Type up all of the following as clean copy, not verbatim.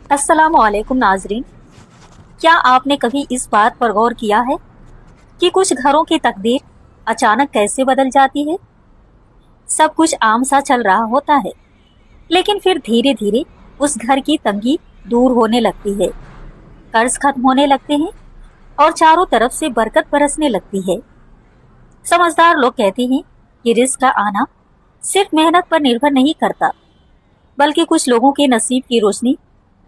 अस्सलामुअलैकुम नाजरीन, क्या आपने कभी इस बात पर गौर किया है कि कुछ घरों की तकदीर अचानक कैसे बदल जाती है। सब कुछ आम सा चल रहा होता है, लेकिन फिर धीरे धीरे उस घर की तंगी दूर होने लगती है, कर्ज खत्म होने लगते हैं और चारों तरफ से बरकत बरसने लगती है। समझदार लोग कहते हैं कि रिस्क का आना सिर्फ मेहनत पर निर्भर नहीं करता, बल्कि कुछ लोगों के नसीब की रोशनी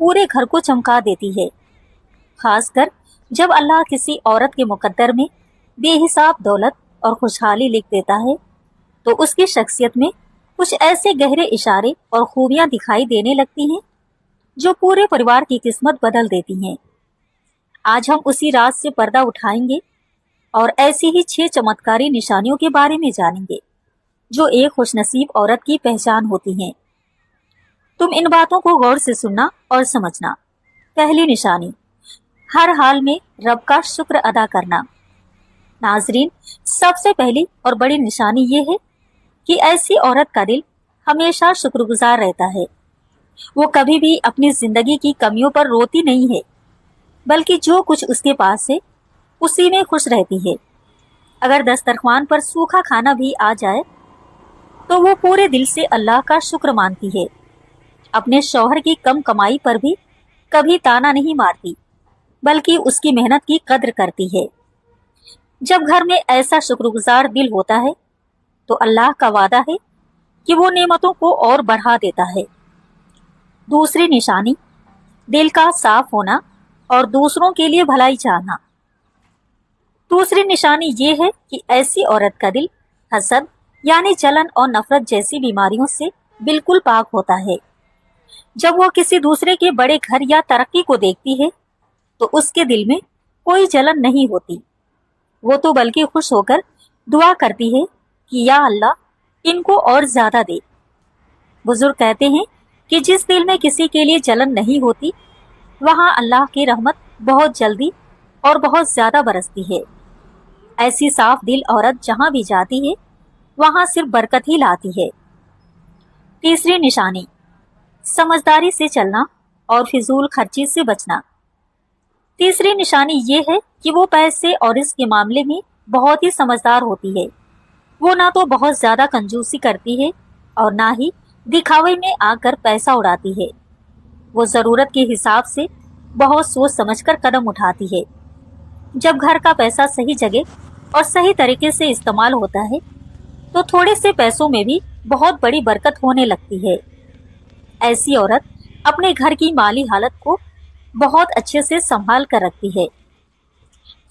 पूरे घर को चमका देती है। खासकर जब अल्लाह किसी औरत के मुकद्दर में बेहिसाब दौलत और खुशहाली लिख देता है, तो उसकी शख्सियत में कुछ ऐसे गहरे इशारे और खूबियां दिखाई देने लगती हैं जो पूरे परिवार की किस्मत बदल देती हैं। आज हम उसी राज से पर्दा उठाएंगे और ऐसी ही 6 चमत्कारी निशानियों के बारे में जानेंगे जो एक खुशनसीब औरत की पहचान होती हैं। तुम इन बातों को गौर से सुनना और समझना। पहली निशानी, हर हाल में रब का शुक्र अदा करना। नाजरीन, सबसे पहली और बड़ी निशानी ये है कि ऐसी औरत का दिल हमेशा शुक्रगुजार रहता है। वो कभी भी अपनी जिंदगी की कमियों पर रोती नहीं है, बल्कि जो कुछ उसके पास है उसी में खुश रहती है। अगर दस्तरख्वान पर सूखा खाना भी आ जाए तो वो पूरे दिल से अल्लाह का शुक्र मानती है। अपने शौहर की कम कमाई पर भी कभी ताना नहीं मारती, बल्कि उसकी मेहनत की कद्र करती है। जब घर में ऐसा शुक्रगुजार दिल होता है तो अल्लाह का वादा है कि वो नेमतों को और बढ़ा देता है। दूसरी निशानी, दिल का साफ होना और दूसरों के लिए भलाई चाहना। दूसरी निशानी ये है कि ऐसी औरत का दिल हसद यानी जलन और नफरत जैसी बीमारियों से बिल्कुल पाक होता है। जब वो किसी दूसरे के बड़े घर या तरक्की को देखती है तो उसके दिल में कोई जलन नहीं होती। वो तो बल्कि खुश होकर दुआ करती है कि या अल्लाह इनको और ज्यादा दे। बुजुर्ग कहते हैं कि जिस दिल में किसी के लिए जलन नहीं होती, वहां अल्लाह की रहमत बहुत जल्दी और बहुत ज्यादा बरसती है। ऐसी साफ दिल औरत जहां भी जाती है वहां सिर्फ बरकत ही लाती है। तीसरी निशानी, समझदारी से चलना और फिजूल खर्ची से बचना। तीसरी निशानी ये है कि वो पैसे और इसके मामले में बहुत ही समझदार होती है। वो ना तो बहुत ज्यादा कंजूसी करती है और ना ही दिखावे में आकर पैसा उड़ाती है। वो जरूरत के हिसाब से बहुत सोच समझकर कदम उठाती है। जब घर का पैसा सही जगह और सही तरीके से इस्तेमाल होता है तो थोड़े से पैसों में भी बहुत बड़ी बरकत होने लगती है। ऐसी औरत अपने घर की माली हालत को बहुत अच्छे से संभाल कर रखती है।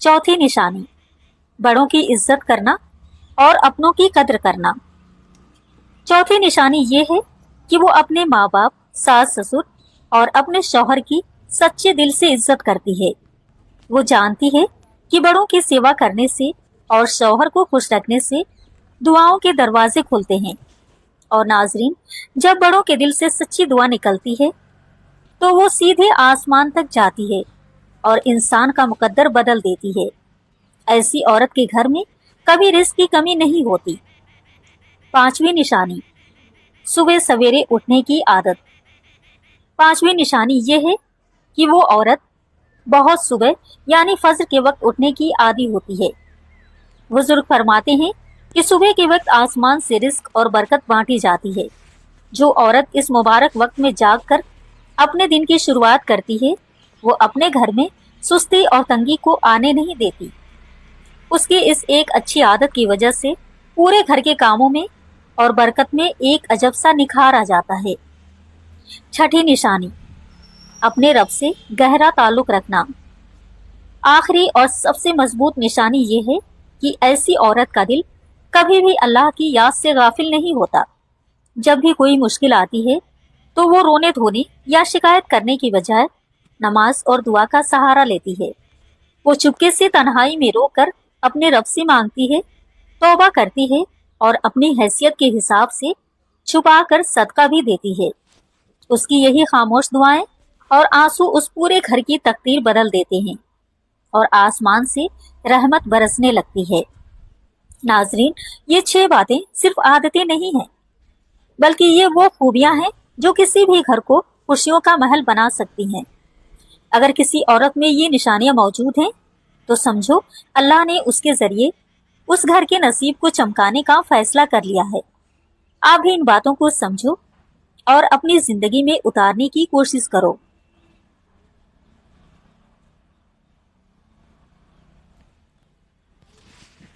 चौथी निशानी, बड़ों की इज्जत करना और अपनों की कद्र करना। चौथी निशानी ये है कि वो अपने माँ बाप, सास ससुर और अपने शौहर की सच्चे दिल से इज्जत करती है। वो जानती है कि बड़ों की सेवा करने से और शौहर को खुश रखने से दुआओं के दरवाजे खुलते हैं। और नाजरीन, जब बड़ों के दिल से सच्ची दुआ निकलती है तो वो सीधे आसमान तक जाती है और इंसान का मुकद्दर बदल देती है। ऐसी औरत के घर में कभी रिस्क की कमी नहीं होती। पांचवी निशानी, सुबह सवेरे उठने की आदत। पांचवी निशानी ये है कि वो औरत बहुत सुबह यानी फज्र के वक्त उठने की आदी होती है। बुजुर्ग फरमाते हैं कि सुबह के वक्त आसमान से रिस्क और बरकत बांटी जाती है। जो औरत इस मुबारक वक्त में जागकर अपने दिन की शुरुआत करती है, वो अपने घर में सुस्ती और तंगी को आने नहीं देती। उसकी इस एक अच्छी आदत की वजह से पूरे घर के कामों में और बरकत में एक अजब सा निखार आ जाता है। छठी निशानी, अपने रब से गहरा ताल्लुक रखना। आखिरी और सबसे मजबूत निशानी ये है कि ऐसी औरत का दिल कभी भी अल्लाह की याद से गाफिल नहीं होता। जब भी कोई मुश्किल आती है तो वो रोने धोने या शिकायत करने की बजाय नमाज और दुआ का सहारा लेती है। वो चुपके से तन्हाई में रोकर अपने रब से मांगती है, तौबा करती है और अपनी हैसियत के हिसाब से छुपा कर सदका भी देती है। उसकी यही खामोश दुआएं और आंसू उस पूरे घर की तकदीर बदल देते हैं और आसमान से रहमत बरसने लगती है। नाजरीन, ये 6 बातें सिर्फ आदतें नहीं हैं, बल्कि ये वो खूबियां हैं जो किसी भी घर को खुशियों का महल बना सकती हैं। अगर किसी औरत में ये निशानियां मौजूद हैं तो समझो अल्लाह ने उसके जरिए उस घर के नसीब को चमकाने का फैसला कर लिया है। आप भी इन बातों को समझो और अपनी जिंदगी में उतारने की कोशिश करो।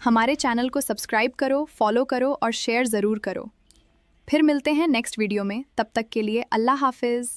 हमारे चैनल को सब्सक्राइब करो, फॉलो करो और शेयर ज़रूर करो। फिर मिलते हैं नेक्स्ट वीडियो में। तब तक के लिए अल्लाह हाफिज़।